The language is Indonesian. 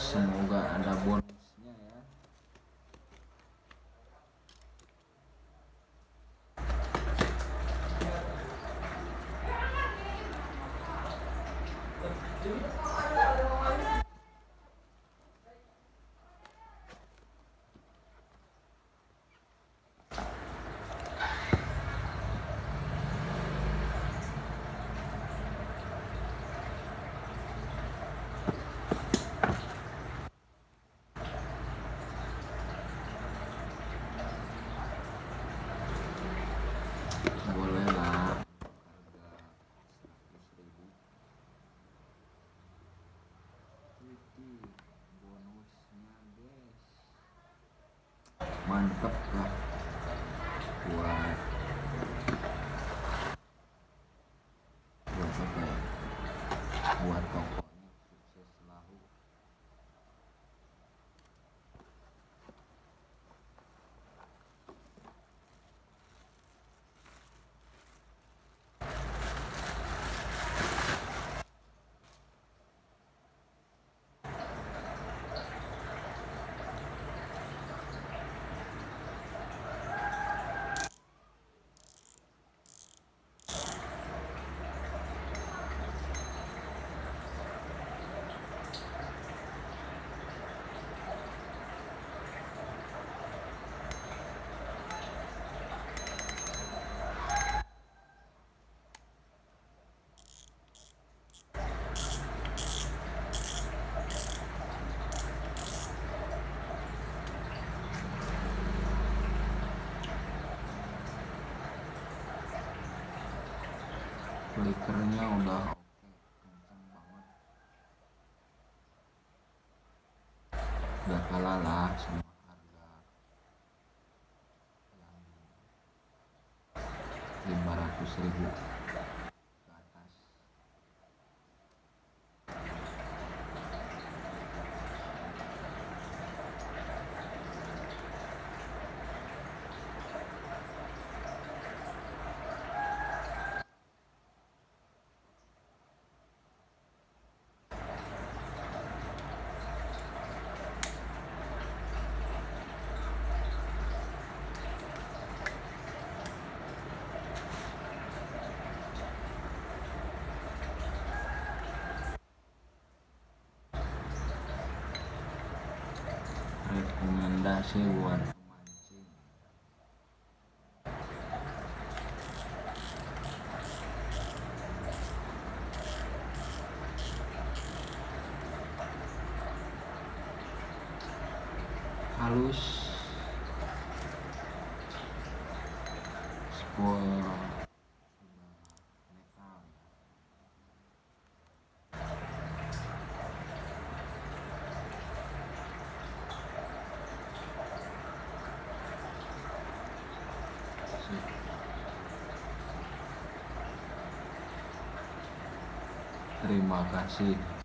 semoga ada bonusnya ya. Boleh lah, harga 100.000. Wih, bonusnya guys, mantep lah buat apa ya, buat tokonya sukses selalu. Flickernya udah oke, kencang banget, gak kalah lah sama harga yang 500.000 ke atas. Rekomendasi buat pemancing, halus, spoil sudah netral, terima kasih.